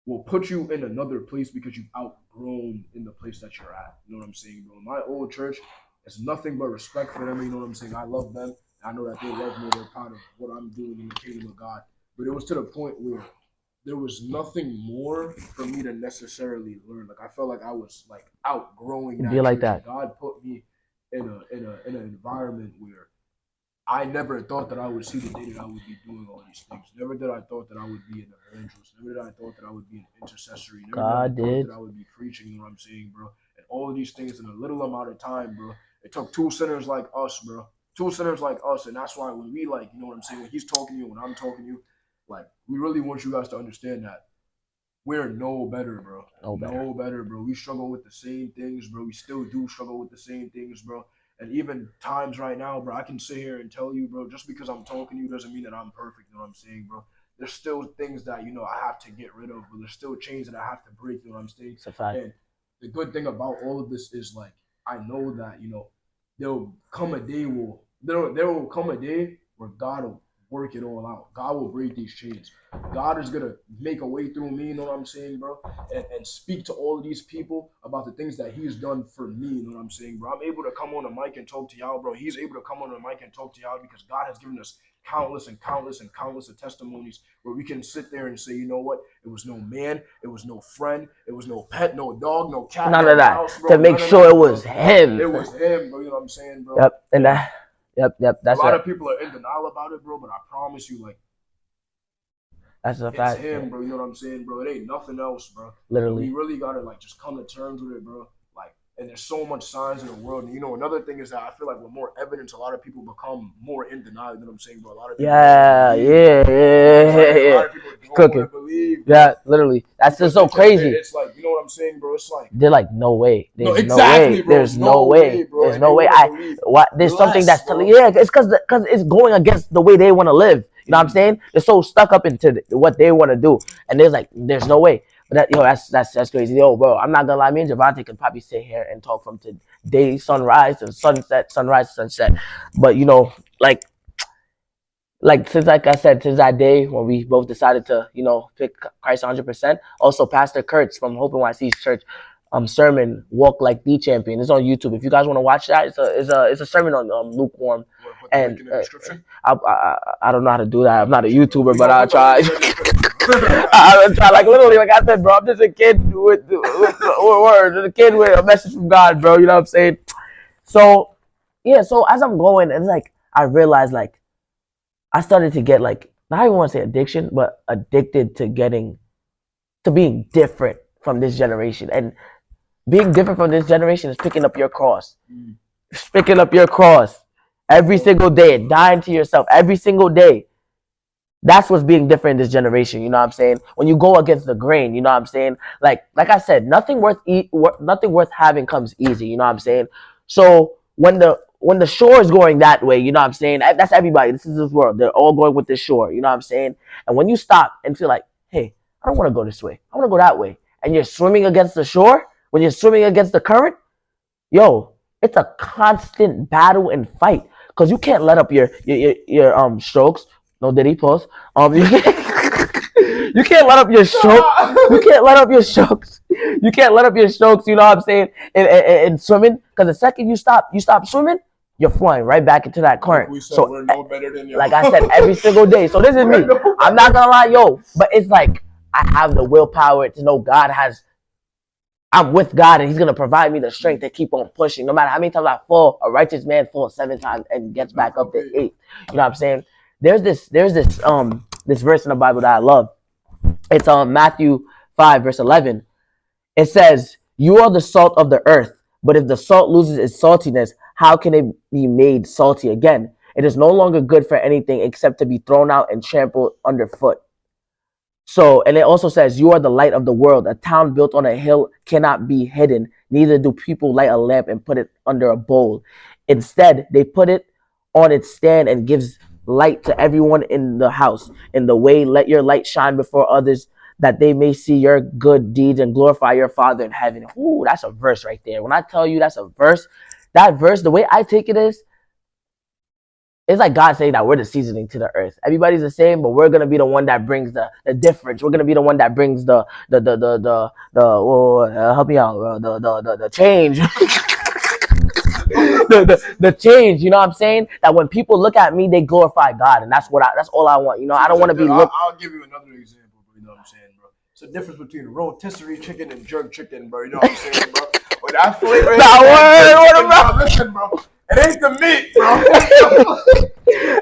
B: will put you in another place because you've outgrown in the place that you're at. You know what I'm saying, bro? My old church, it's nothing but respect for them. You know what I'm saying? I love them. I know that they love me. They're proud of what I'm doing in the kingdom of God. But it was to the point where there was nothing more for me to necessarily learn. Like I felt like I was like outgrowing that
A: Be like
B: church.
A: that.
B: God put me in an environment where I never thought that I would see the day that I would be doing all these things. Never did I thought that I would be an evangelist. Never did I thought that I would be an intercessory. Never
A: God
B: did I thought
A: did.
B: that I would be preaching, you know what I'm saying, bro? And all of these things in a little amount of time, bro. It took two sinners like us, bro. Two sinners like us. And that's why when we like, you know what I'm saying, when he's talking to you, when I'm talking to you, like we really want you guys to understand that we're no better, bro. No better, bro. We struggle with the same things, bro. We still do struggle with the same things, bro. And even times right now, bro, I can sit here and tell you, bro, just because I'm talking to you doesn't mean that I'm perfect. You know what I'm saying, bro? There's still things that, I have to get rid of, but there's still chains that I have to break, you know what I'm saying?
A: It's a fact.
B: And the good thing about all of this is like I know that, there will come a day where God will work it all out. God will break these chains. God is gonna make a way through me, you know what I'm saying, bro? And speak to all of these people about the things that he's done for me, you know what I'm saying, bro? I'm able to come on the mic and talk to y'all, bro. He's able to come on the mic and talk to y'all because God has given us countless and countless and countless of testimonies where we can sit there and say, you know what? It was no man, it was no friend, it was no pet, no dog, no cat,
A: None
B: no
A: of that.
B: mouse, bro.
A: To make sure it was him.
B: It was him, bro. You know what I'm saying, bro?
A: Yep. And that. Yep.
B: A
A: That's
B: lot
A: it.
B: of people are in denial about it, bro. But I promise you, like,
A: That's a
B: it's
A: fact.
B: him, bro. You know what I'm saying, bro? It ain't nothing else, bro.
A: Literally.
B: We really gotta like just come to terms with it, bro. Like, and there's so much signs in the world. And another thing is that I feel like with more evidence, a lot of people become more in denial. You know what I'm saying, bro? A lot of people
A: Yeah.
B: a lot of people don't want to believe. Bro.
A: Yeah, literally. That's just so crazy.
B: It's like, you know what I'm saying, bro? It's like
A: they're like, no way. There's no
B: exactly,
A: way.
B: bro.
A: There's no way.
B: Bro.
A: There's
B: And
A: no way. There's something that's telling. Yeah, it's because it's going against the way they want to live. You know what I'm saying? They're so stuck up into what they want to do, and there's like, there's no way. But that's crazy. Yo, bro, I'm not gonna lie. Me and Javante could probably sit here and talk from today sunrise to sunset, sunrise to sunset. But since like I said, since that day when we both decided to, pick Christ 100%. Also, Pastor Kurtz from Hope NYC's church, sermon "Walk Like the Champion." It's on YouTube. If you guys want to watch that, it's a sermon on lukewarm. And I don't know how to do that. I'm not a YouTuber, but I'll try. I'll try. Like literally, like I said, bro, I'm just a kid with words, a kid with a message from God, bro. You know what I'm saying? So yeah. So as I'm going, it's like I realized like. I started to get like, not even want to say addiction, but addicted to being different from this generation. And being different from this generation is picking up your cross. Picking up your cross every single day, dying to yourself every single day. That's what's being different in this generation. You know what I'm saying? When you go against the grain, you know what I'm saying? Like I said, nothing worth having comes easy. You know what I'm saying? So when the shore is going that way, you know what I'm saying? That's everybody. This is this world. They're all going with the shore. You know what I'm saying? And when you stop and feel like, hey, I don't want to go this way. I want to go that way. And you're swimming against the shore. When you're swimming against the current, yo, it's a constant battle and fight because you can't let up your strokes. No diddy pause. You can't, you can't let up your stroke. You can't let up your strokes. You can't let up your strokes. You know what I'm saying? In swimming, because the second you stop swimming, you're flying right back into that
B: Like
A: current.
B: we said,
A: So,
B: we're no better than y'all.
A: like I said, every single day. So this is me. I'm not gonna lie, yo, but it's like I have the willpower to know God has. I'm with God and He's gonna provide me the strength to keep on pushing. No matter how many times I fall, a righteous man falls 7 times and gets back up to 8. You know what I'm saying? There's this verse in the Bible that I love. It's Matthew 5 verse 11. It says, "You are the salt of the earth, but if the salt loses its saltiness, how can it be made salty again? It is no longer good for anything except to be thrown out and trampled underfoot." So, and it also says, "You are the light of the world. A town built on a hill cannot be hidden. Neither do people light a lamp and put it under a bowl. Instead, they put it on its stand and gives light to everyone in the house. In the way, let your light shine before others, that they may see your good deeds and glorify your Father in heaven." Ooh, that's a verse right there. When I tell you that's a verse, that verse, the way I take it is, it's like God saying that we're the seasoning to the earth. Everybody's the same, but we're gonna be the one that brings the difference. We're gonna be the one that brings help me out, the change. The change, you know what I'm saying? That when people look at me, they glorify God, and that's all I want. You know, I don't want to be looked.
B: I'll give you another example, bro. You know what I'm saying, bro? It's the difference between rotisserie chicken and jerk chicken, bro. You know what I'm saying, bro? When that flavor hits that chicken, bro, listen, bro. It ain't the meat, bro.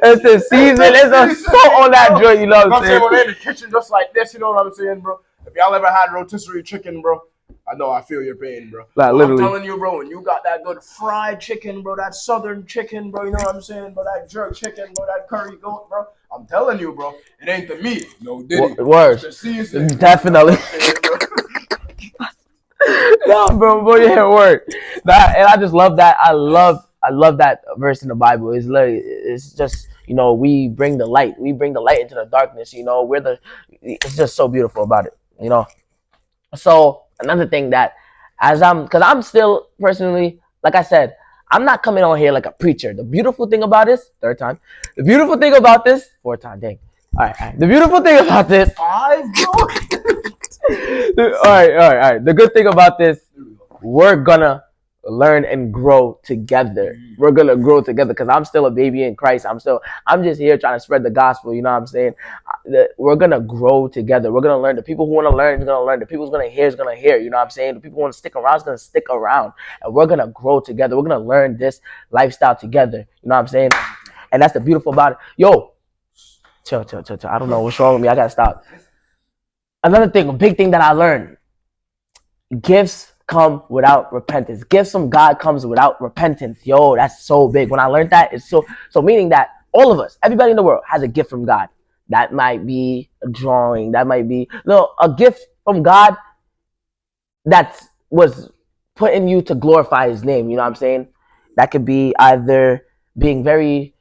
A: It's the season. It's a salt on that joint. You know what I'm saying?
B: When they're in the kitchen just like this, you know what I'm saying, bro? If y'all ever had rotisserie chicken, bro, I know I feel your pain, bro.
A: Like,
B: I'm telling you, bro, when you got that good fried chicken, bro, that southern chicken, bro, you know what I'm saying, bro, that jerk chicken, bro, that curry goat, bro. I'm telling you, bro, it ain't the meat, no diddy.
A: Worse,
B: the season,
A: definitely. No, bro, you ain't word. That, and I just love that. I love that verse in the Bible. It's just, you know, we bring the light. We bring the light into the darkness. You know, it's just so beautiful about it. You know. So another thing that, because I'm still personally, like I said, I'm not coming on here like a preacher. The beautiful thing about this, third time. The beautiful thing about this, fourth time, dang. All right. The beautiful thing about this,
B: five, bro.
A: all right. The good thing about this, we're gonna learn and grow together. We're gonna grow together because I'm still a baby in Christ. I'm just here trying to spread the gospel. You know what I'm saying? We're gonna grow together. We're gonna learn. The people who want to learn is gonna learn. The people who's gonna hear is gonna hear. You know what I'm saying? The people who want to stick around is gonna stick around, and we're gonna grow together. We're gonna learn this lifestyle together. You know what I'm saying? And that's the beautiful about it. Yo, chill. I don't know what's wrong with me. I gotta stop. Another thing, a big thing that I learned: gifts come without repentance. Gifts from God comes without repentance. Yo, that's so big. When I learned that, it's so meaning that all of us, everybody in the world, has a gift from God. That might be a drawing. That might be a gift from God that was put in you to glorify His name. You know what I'm saying? That could be either being very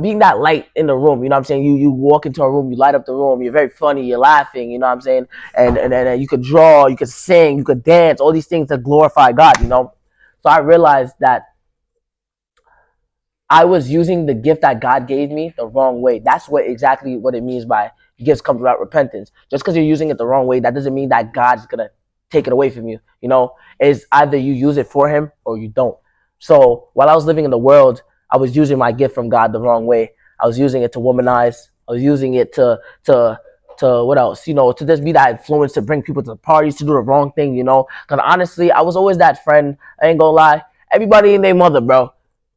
A: being that light in the room. You know what I'm saying? You walk into a room, you light up the room, you're very funny, you're laughing, you know what I'm saying? And you could draw, you could sing, you could dance, all these things to glorify God, you know? So I realized that I was using the gift that God gave me the wrong way. That's exactly what it means by gifts come without repentance. Just because you're using it the wrong way, that doesn't mean that God's gonna take it away from you. You know, it's either you use it for Him or you don't. So while I was living in the world, I was using my gift from God the wrong way. I was using it to womanize. I was using it to what else? You know, to just be that influence to bring people to the parties, to do the wrong thing. You know, because honestly, I was always that friend. I ain't gonna lie. Everybody and their mother, bro.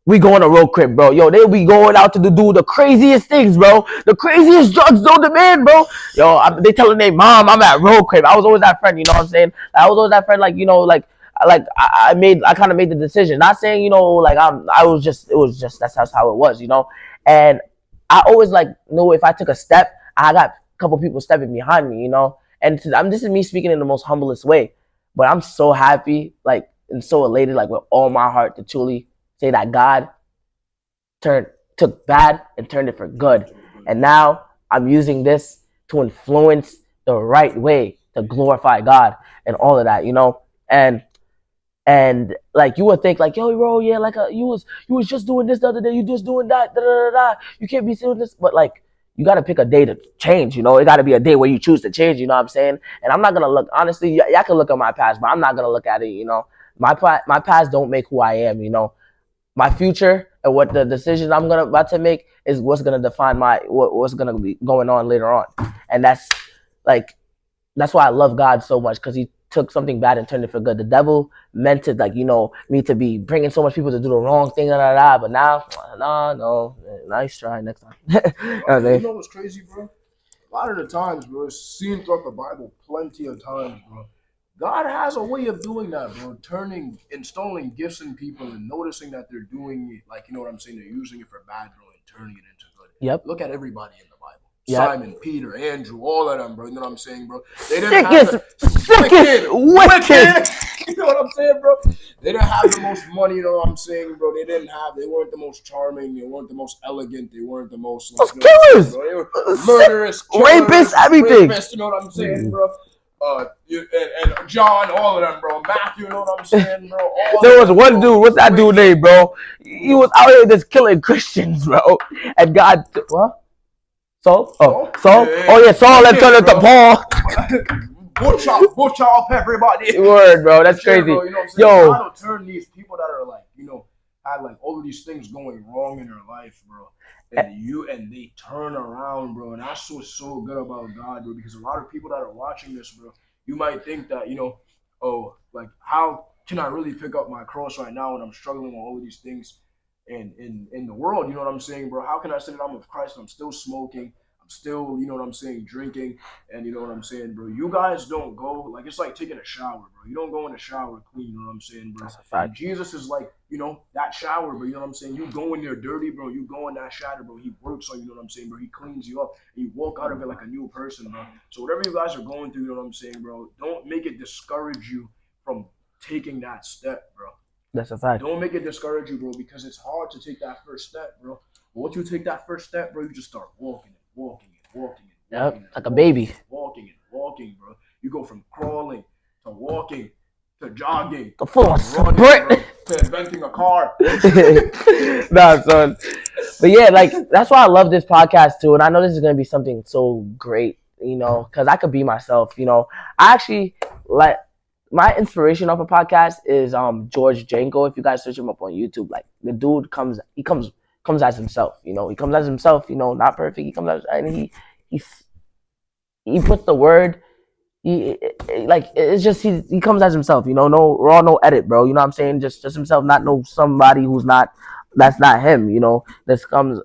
A: we go on a road trip, bro. Yo, they be going out to do the craziest things, bro. The craziest drugs known to man, bro. Yo, they telling their mom I'm at road trip. I was always that friend, you know what I'm saying? I was always that friend, like, I kind of made the decision. Not saying, like I was just, it was just, that's how it was, And I always like knew if I took a step, I got a couple people stepping behind me, And this is me speaking in the most humblest way, but I'm so happy, like, and so elated, like with all my heart to truly say that God turned took bad and turned it for good. And now I'm using this to influence the right way to glorify God and all of that, And like you would think like, yo, bro, yeah, like you was just doing this the other day, you just doing that, da da da da. You can't be doing this, but like you got to pick a day to change. It got to be a day where you choose to change. You know what I'm saying? And I'm not gonna look honestly. Y'all can look at my past, but I'm not gonna look at it. My past don't make who I am. My future and what the decisions I'm gonna about to make is what's gonna define what's gonna be going on later on, and like that's why I love God so much because He took something bad and turned it for good. The devil meant it like me to be bringing so much people to do the wrong thing, da, da, da, but now, no, nice try next time.
B: You know what's crazy, bro? A lot of the times, bro, it's seen throughout the Bible plenty of times, bro. God has a way of doing that, bro. Installing gifts in people and noticing that they're doing it, like, you know what I'm saying? They're using it for bad, bro, and turning it into good.
A: Yep.
B: Look at everybody in the Bible.
A: Yep.
B: Simon, Peter, Andrew, all of them, bro. You know what I'm saying, bro? They
A: didn't have wicked.
B: You know what I'm saying, bro? They didn't have the most money, you know what I'm saying, bro? They weren't the most charming, they weren't the most elegant, they weren't the most, like,
A: killers,
B: they were murderous, killers,
A: rapists, everything.
B: You know what I'm saying, bro? And John, all of them, bro. Matthew, you know what I'm saying, bro?
A: There was one dude, what's that dude name, bro? He was out here just killing Christians, bro. And God, what? Saul? Oh, Saul? Oh, yeah, Saul and turned into Paul.
B: Butcher up everybody.
A: Word, bro. That's crazy.
B: Bro, you know what I'm saying?
A: Yo.
B: God will turn these people that are like, had like all of these things going wrong in their life, bro. And they turn around, bro. And that's what's so good about God, bro. Because a lot of people that are watching this, bro, you might think that, like, how can I really pick up my cross right now when I'm struggling with all of these things in the world? You know what I'm saying, bro? How can I say that I'm with Christ and I'm still smoking? I'm still, you know what I'm saying, drinking, and you know what I'm saying, bro. You guys don't go like it's like taking a shower, bro. You don't go in the shower clean, you know what I'm saying, bro. And Jesus is like, that shower, bro. You know what I'm saying. You go in there dirty, bro. You go in that shower, bro. He works on you, know what I'm saying, bro. He cleans you up, and you walk out of it like a new person, bro. So whatever you guys are going through, you know what I'm saying, bro. Don't make it discourage you from taking that step, bro.
A: That's a fact.
B: Don't make it discourage you, bro, because it's hard to take that first step, bro. But once you take that first step, bro, you just start walking.
A: Yep, like a baby.
B: Walking, bro. You go from crawling to walking to jogging
A: to full
B: running, bro, to inventing a car.
A: Nah, son. But yeah, like that's why I love this podcast too, and I know this is gonna be something so great, because I could be myself. I actually like my inspiration of a podcast is George Janko. If you guys search him up on YouTube, like the dude comes as himself. He comes as himself. Not perfect. He comes as and he puts the word. It's just he comes as himself. No raw, no edit, bro. You know what I'm saying? Just himself, not no somebody that's not him. This comes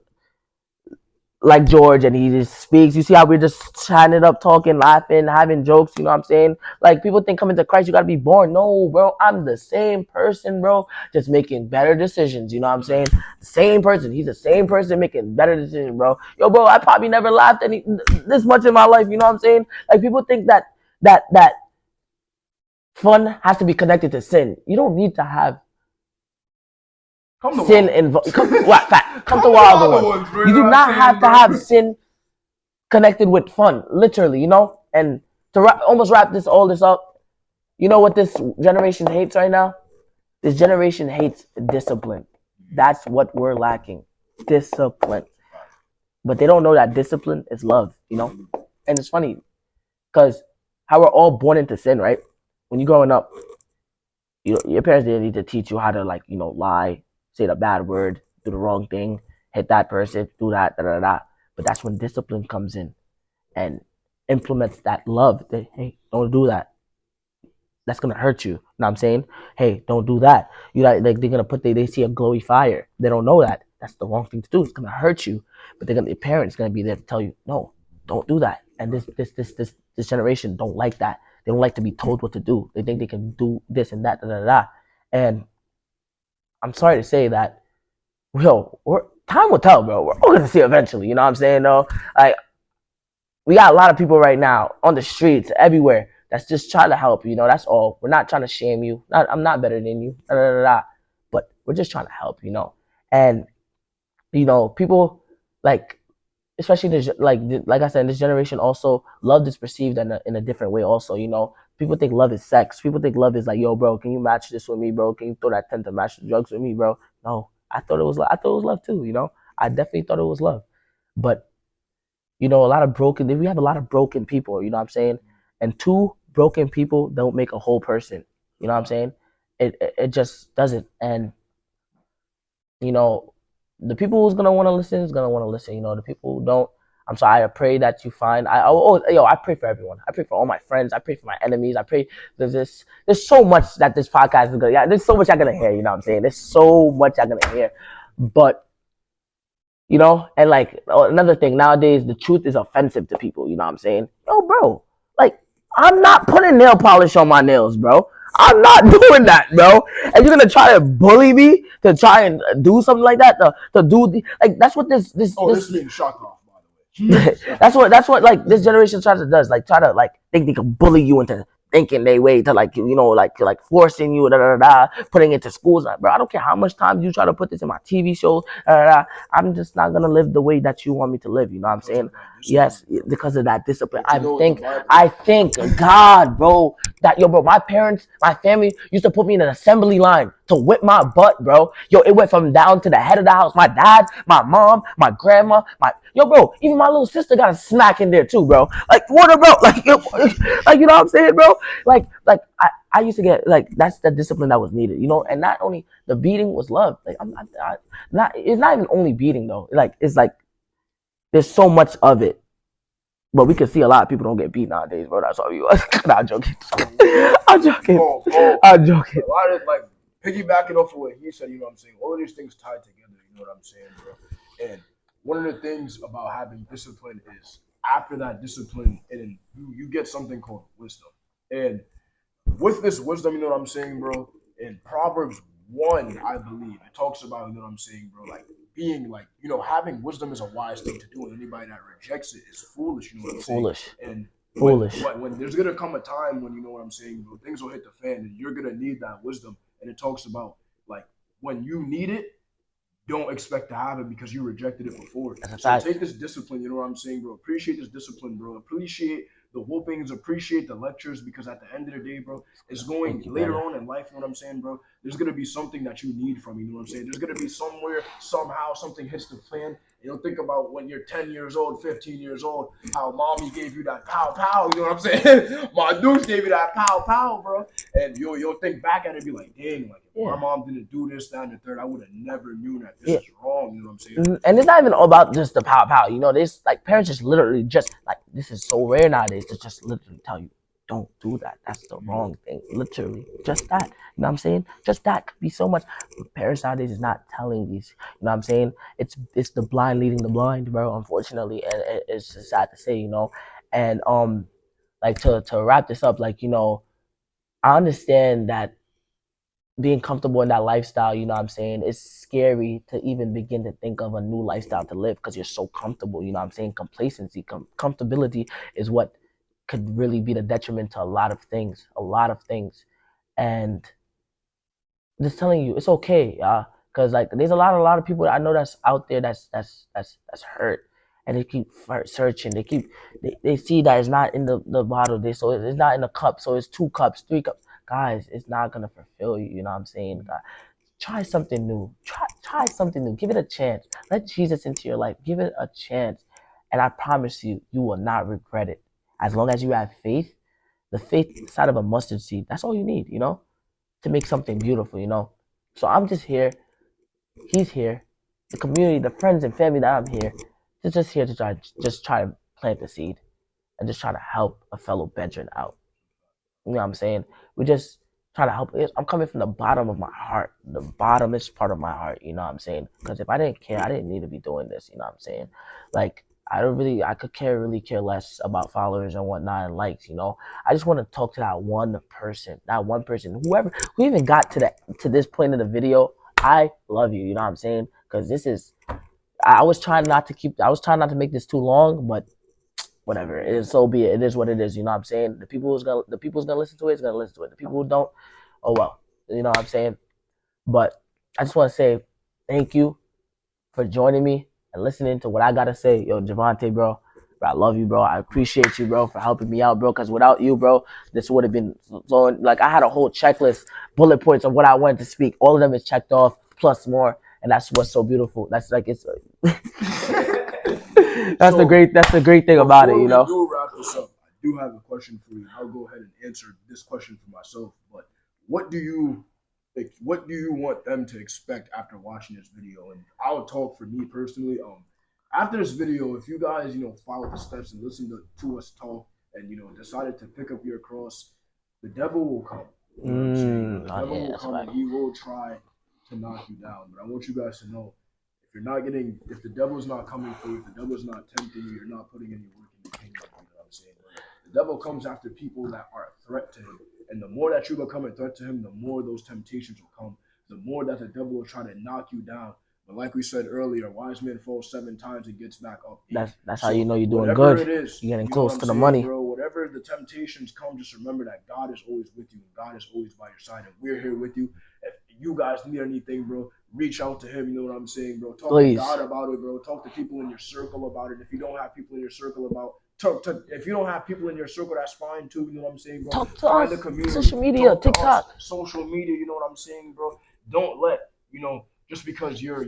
A: like George, and he just speaks. You see how we're just chatting it up, talking, laughing, having jokes. You know what I'm saying? Like people think coming to Christ, you gotta be born. No, bro, I'm the same person, bro, just making better decisions. You know what I'm saying? The same person. He's the same person making better decisions, bro. Yo, bro, I probably never laughed this much in my life. You know what I'm saying? Like people think that fun has to be connected to sin. You don't need to have sin involved. Come to Wild Ones. You do not have to have sin connected with fun, literally, And to almost wrap all this up, you know what this generation hates right now? This generation hates discipline. That's what we're lacking. Discipline. But they don't know that discipline is love, And it's funny, because how we're all born into sin, right? When you're growing up, your parents didn't need to teach you how to lie, say the bad word, do the wrong thing, hit that person, do that, da da da. But that's when discipline comes in and implements that love. That hey, don't do that. that's gonna hurt you. You know what I'm saying? Hey, don't do that. You like they're gonna put they see a glowy fire. They don't know that. That's the wrong thing to do. It's gonna hurt you. But they're gonna your parents gonna be there to tell you, no, don't do that. And this generation don't like that. They don't like to be told what to do. They think they can do this and that, da da da. And I'm sorry to say that, time will tell, bro. We're all gonna see eventually. You know what I'm saying, though? Like we got a lot of people right now on the streets everywhere that's just trying to help you. You know, that's all. We're not trying to shame you. I'm not better than you. Da, da, da, da. But we're just trying to help. And people like, especially this, like I said, this generation also love is perceived in a different way. Also, people think love is sex. People think love is like, yo, bro, can you match this with me, bro? Can you throw that 10 to match the drugs with me, bro? No, I thought it was love too. I definitely thought it was love, but we have a lot of broken people, you know what I'm saying? And two broken people don't make a whole person. You know what I'm saying? It just doesn't. And you know, the people who's gonna want to listen is gonna want to listen. The people who don't, I'm sorry. I pray that you find. I pray for everyone. I pray for all my friends. I pray for my enemies. I pray there's so much that this podcast is gonna. Yeah, there's so much I'm gonna hear. You know what I'm saying? There's so much I'm gonna hear, but and like another thing nowadays, the truth is offensive to people. You know what I'm saying? Yo, bro, like I'm not putting nail polish on my nails, bro. I'm not doing that, bro. And you're gonna try to bully me to try and do something like that to do like that's what
B: this being shot off, by the way.
A: that's what like this generation tries to does, like try to like think they can bully you into thinking they way to like like forcing you putting it to schools. Like, bro, I don't care how much time you try to put this in my TV shows. I'm just not gonna live the way that you want me to live. You know what I'm saying? Yes, because of that discipline. I think God, bro, that bro, my parents, my family used to put me in an assembly line to whip my butt, bro. Yo, it went from down to the head of the house. My dad, my mom, my grandma, bro, even my little sister got a smack in there too, bro. Like, what, bro? Like, like, you know what I'm saying, bro? Like I used to get like that's the discipline that was needed, and not only the beating was love. Like not it's not even only beating though. Like it's like there's so much of it. But we can see a lot of people don't get beat nowadays, bro. That's all you. Nah, I'm joking. I'm joking. I'm joking.
B: A lot of like piggybacking off of what he said, you know what I'm saying? All of these things tied together, you know what I'm saying, bro? And one of the things about having discipline is after that discipline, and you get something called wisdom. And with this wisdom, you know what I'm saying, bro? In Proverbs 1, I believe, it talks about, you know what I'm saying, bro, like being like, having wisdom is a wise thing to do, and anybody that rejects it is foolish, you know what I'm saying?
A: Foolish.
B: And
A: Foolish.
B: when there's gonna come a time when you know what I'm saying, bro, things will hit the fan and you're gonna need that wisdom. And it talks about like when you need it, don't expect to have it because you rejected it before. So take this discipline, you know what I'm saying, bro? Appreciate this discipline, bro. Appreciate the whoopings, appreciate the lectures, because at the end of the day, bro, it's going later on in life, you know what I'm saying, bro? There's gonna be something that you need from me, you know what I'm saying? There's gonna be somewhere, somehow, something hits the fan. You know, think about when you're 10 years old, 15 years old, how mommy gave you that pow pow, you know what I'm saying? My dudes gave you that pow pow, bro. And you'll think back at it and be like, dang, like if my mom didn't do this, that, and the third, I would have never knew that this is wrong, you know what I'm saying?
A: And it's not even all about just the pow pow. There's like parents just literally just like this is so rare nowadays to just literally tell you, don't do that. That's the wrong thing. Literally, just that. You know what I'm saying? Just that could be so much. But parents nowadays is not telling these. You know what I'm saying? It's the blind leading the blind, bro. Unfortunately, and it's just sad to say, And like to wrap this up, like I understand that being comfortable in that lifestyle, you know what I'm saying? It's scary to even begin to think of a new lifestyle to live because you're so comfortable, you know what I'm saying? Complacency, comfortability is what could really be the detriment to a lot of things. And just telling you, it's okay, because like there's a lot of people that I know that's out there that's hurt, and they keep searching. They see that it's not in the bottle. So it's not in the cup. So it's 2 cups, 3 cups. Guys, it's not gonna fulfill you. You know what I'm saying? God, try something new. Try something new. Give it a chance. Let Jesus into your life. Give it a chance, and I promise you, you will not regret it. As long as you have faith, the faith side of a mustard seed. That's all you need. To make something beautiful. So I'm just here. He's here. The community, the friends and family that I'm here, they're just here to try to plant the seed and just try to help a fellow veteran out. You know what I'm saying? We just try to help. I'm coming from the bottom of my heart, the bottomest part of my heart. You know what I'm saying? Because if I didn't care, I didn't need to be doing this. You know what I'm saying? Like I could really care less about followers and whatnot and likes. You know, I just want to talk to that one person, who even got to this point of the video. I love you. You know what I'm saying? Because this is. I was trying not to make this too long, but whatever. It is, so be it. It is what it is. You know what I'm saying? The people's gonna listen to it. Is gonna listen to it. The people who don't, oh well. You know what I'm saying? But I just want to say thank you for joining me and listening to what I gotta say. Yo, Javante, bro, I love you, bro. I appreciate you, bro, for helping me out, bro. Because without you, bro, this would have been so. Like I had a whole checklist, bullet points of what I wanted to speak. All of them is checked off, plus more, and that's what's so beautiful. That's like it's. That's the great thing about it, you know.
B: Before we do wrap this up, I do have a question for you. I'll go ahead and answer this question for myself. But what do you want them to expect after watching this video? And I'll talk for me personally. After this video, if you guys follow the steps and listen to us talk and decided to pick up your cross, the devil will come. You know what I'm saying? The devil will come and he will try to knock you down. But I want you guys to know, if the devil's not coming for you, if the devil's not tempting you, you're not putting any work in the kingdom. You know what I'm saying? The devil comes after people that are a threat to him. And the more that you become a threat to him, the more those temptations will come. The more that the devil will try to knock you down. But like we said earlier, wise man falls 7 times and gets back up 8.
A: That's how you know you're doing good.
B: It is,
A: you're getting close to the money.
B: Bro, whatever the temptations come, just remember that God is always with you. And God is always by your side. And we're here with you. If you guys need anything, bro, reach out to him. You know what I'm saying, bro? Talk to God about it, bro. Talk to people in your circle about it. If you don't have people in your circle if you don't have people in your circle, that's fine too. You know what I'm saying, bro?
A: Talk to us. The community. Social media, TikTok.
B: Social media, you know what I'm saying, bro? Don't let, just because you're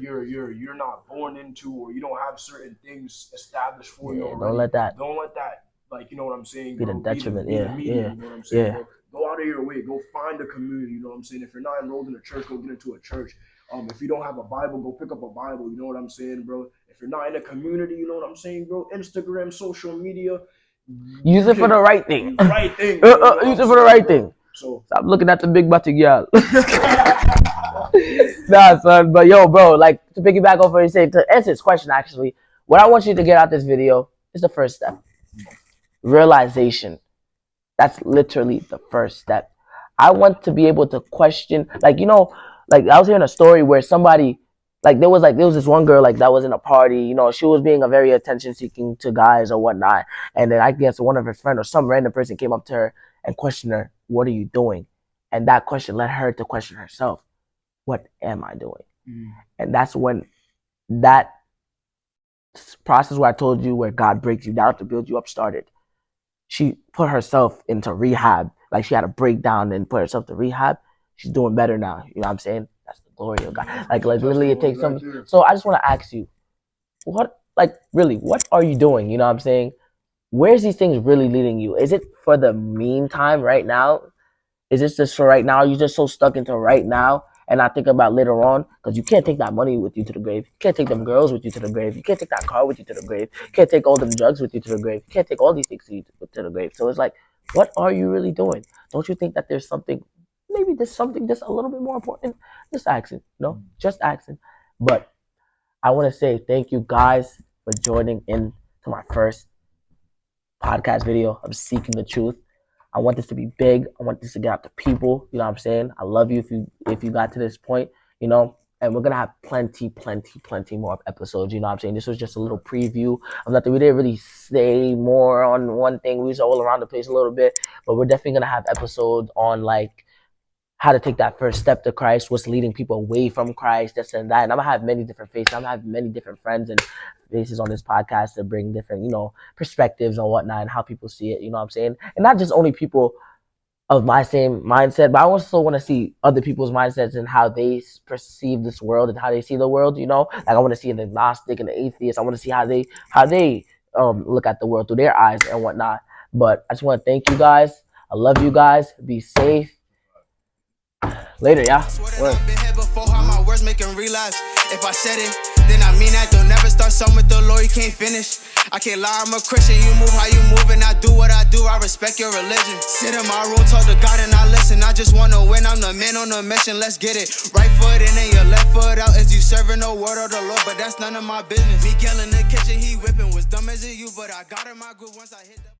B: not born into or you don't have certain things established for you already. Don't let that, like, you know what I'm saying,
A: be the detriment.
B: You know what I'm saying, bro? Go out of your way. Go find a community. You know what I'm saying? If you're not enrolled in a church, go get into a church. If you don't have a Bible, go pick up a Bible. You know what I'm saying, bro? If you're not in a community, you know what I'm saying, bro? Instagram, social media.
A: Use it for the right thing.
B: Use it for the
A: right thing. So stop looking at the big butty girl. Nah, son. But yo, bro, like to piggyback off what you said, to answer this question, actually, what I want you to get out this video is the first step. Realization. That's literally the first step. I want to be able to question, like I was hearing a story where somebody, there was this one girl that was in a party, she was being a very attention seeking to guys or whatnot, and then I guess one of her friends or some random person came up to her and questioned her, "What are you doing?" And that question led her to question herself, "What am I doing?" And that's when that process where I told you where God breaks you down to build you up started. She put herself into rehab. Like she had a breakdown and put herself to rehab. She's doing better now. You know what I'm saying? That's the glory of God. Like literally it takes some. So I just want to ask you, what are you doing? You know what I'm saying? Where's these things really leading you? Is it for the meantime right now? Is this just for right now? You're just so stuck into right now and not think about later on? Because you can't take that money with you to the grave. You can't take them girls with you to the grave. You can't take that car with you to the grave. You can't take all them drugs with you to the grave. You can't take all these things to the grave. So it's like, what are you really doing? Don't you think that there's something just a little bit more important? Just asking, just asking. But I want to say thank you guys for joining in to my first podcast video of Seeking the Truth. I want this to be big. I want this to get out to people. You know what I'm saying? I love you if you got to this point, and we're gonna have plenty more episodes. You know what I'm saying? This was just a little preview of nothing. We didn't really say more on one thing. We was all around the place a little bit, but we're definitely gonna have episodes on how to take that first step to Christ, what's leading people away from Christ, this and that. And I'm gonna have many different faces. I'm gonna have many different friends and faces on this podcast to bring different, perspectives and whatnot and how people see it, you know what I'm saying? And not just only people of my same mindset, but I also want to see other people's mindsets and how they perceive this world and how they see the world, Like I want to see the agnostic and the atheist. I want to see how they look at the world through their eyes and whatnot. But I just want to thank you guys. I love you guys. Be safe. Later, yeah. If I said it, then I mean that. Don't never start something with the Lord.
C: can't finish. I can't lie, I'm a Christian. You move how you move, and I do what I do. I respect your religion. Sit in my room, talk to God, and I listen. I just wanna win. I'm the man on a mission. Let's get it. Right foot in and your left foot out. Is you serving the word of the Lord? But that's none of my business. Miguel in the kitchen, he whipping. Was dumb as a you, but I got in my groove once I hit the